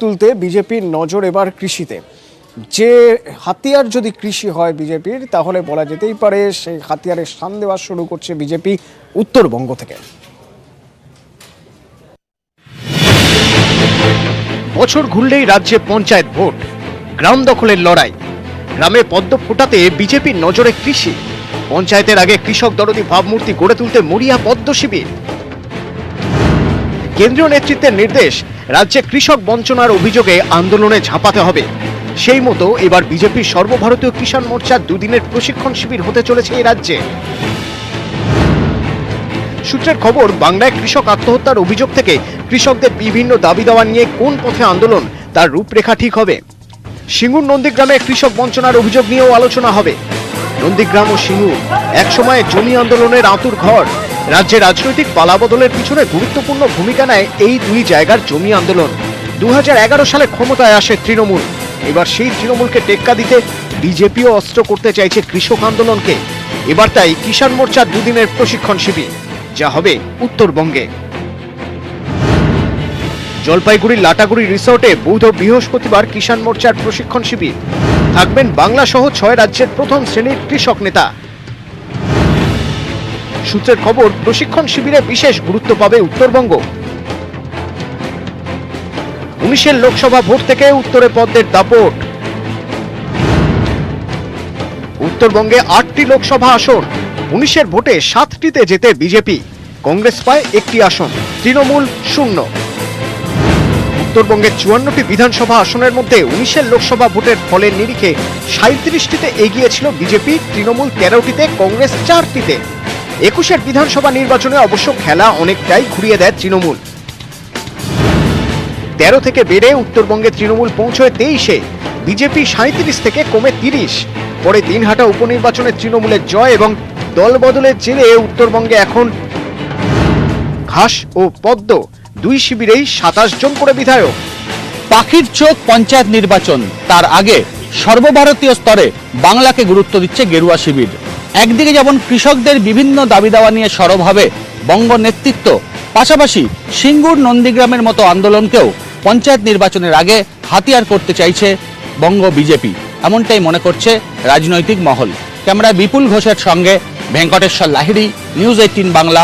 তুলতে বিজেপির নজর এবার কৃষিতে। যে হাতিয়ার যদি কৃষি হয় বিজেপির, তাহলে বলা যেতেই পারে সেই হাতিয়ারের শান দেওয়া শুরু করছে বিজেপি উত্তরবঙ্গ থেকে। বছর ঘুরলেই রাজ্যে পঞ্চায়েত ভোট, গ্রাম দখলের লড়াই। গ্রামে পদ্ম ফোটাতে বিজেপির নজরে কৃষি। পঞ্চায়েতের আগে কৃষক দরদি ভাবমূর্তি গড়ে তুলতে মরিয়া পদ্ম শিবির। কেন্দ্রীয় নেতৃত্বের নির্দেশ, রাজ্যে কৃষক বঞ্চনার অভিযোগে আন্দোলনে ঝাঁপাতে হবে। সেই মতো এবার বিজেপির সর্বভারতীয় কিষাণ মোর্চার দুদিনের প্রশিক্ষণ শিবির হতে চলেছে এই রাজ্যে। সূত্রের খবর, বাংলায় কৃষক আত্মহত্যার অভিযোগ থেকে কৃষকদের বিভিন্ন দাবি দাওয়া নিয়ে কোন পথে আন্দোলন, তার রূপরেখা ঠিক হবে। সিঙ্গুর নন্দীগ্রামে কৃষক বঞ্চনার অভিযোগ নিয়েও আলোচনা হবে। নন্দীগ্রাম ও সিঙ্গুর একসময় জমি আন্দোলনের আঁতুর ঘর। রাজ্যে রাজনৈতিক পালাবদলের পিছনে গুরুত্বপূর্ণ ভূমিকা নেয় এই দুই জায়গার জমি আন্দোলন। 2011 সালে ক্ষমতায় আসে তৃণমূল। এবার সেই তৃণমূলকে টেক্কা দিতে বিজেপিও অস্ত্র করতে চাইছে কৃষক আন্দোলনকে। এবার তাই কিষাণ মোর্চার দুদিনের প্রশিক্ষণ শিবির, যা হবে উত্তরবঙ্গে। জলপাইগুড়ির লাটাগুড়ি রিসোর্টে বুধ ও বৃহস্পতিবার কিষাণ মোর্চার প্রশিক্ষণ শিবির। থাকবেন বাংলা সহ 6 রাজ্যের প্রথম শ্রেণীর কৃষক নেতা। সূত্রের খবর, প্রশিক্ষণ শিবিরে বিশেষ গুরুত্ব পাবে উত্তরবঙ্গ। 19 লোকসভা ভোট থেকে উত্তরে পদ্মের দাপট। উত্তরবঙ্গে 8টি লোকসভা আসন। 19 ভোটে 7টিতে জেতে বিজেপি, কংগ্রেস পায় 1টি আসন, তৃণমূল 0। উত্তরবঙ্গের 54টি বিধানসভা আসনের মধ্যে 19 লোকসভা ভোটের ফলের নিরিখে 37টিতে এগিয়ে ছিল বিজেপি, তৃণমূল 13টিতে, কংগ্রেস 4টিতে। 21 বিধানসভা নির্বাচনে অবশ্য খেলা অনেকটাই ঘুরিয়ে দেয় তৃণমূল। 13 থেকে বেড়ে উত্তরবঙ্গে তৃণমূল পৌঁছয় 23-এ, বিজেপি 37 থেকে কমে 30। পরে দিনহাটা উপনির্বাচনে তৃণমূলের জয় এবং দল বদলের জেরে উত্তরবঙ্গে এখন ঘাস ও পদ্ম দুই শিবিরেই 27 জন করে বিধায়ক। পাখির চোখ পঞ্চায়েত নির্বাচন, তার আগে সর্বভারতীয় স্তরে বাংলাকে গুরুত্ব দিচ্ছে গেরুয়া শিবির। একদিকে যেমন কৃষকদের বিভিন্ন দাবি দাওয়া নিয়ে সরব হবে বঙ্গ নেতৃত্ব, পাশাপাশি সিঙ্গুর নন্দীগ্রামের মতো আন্দোলনকেও পঞ্চায়েত নির্বাচনের আগে হাতিয়ার করতে চাইছে বঙ্গ বিজেপি, এমনটাই মনে করছে রাজনৈতিক মহল। ক্যামেরায় বিপুল ঘোষের সঙ্গে ভেঙ্কটেশ্বর লাহিড়ী, নিউজ 18 বাংলা,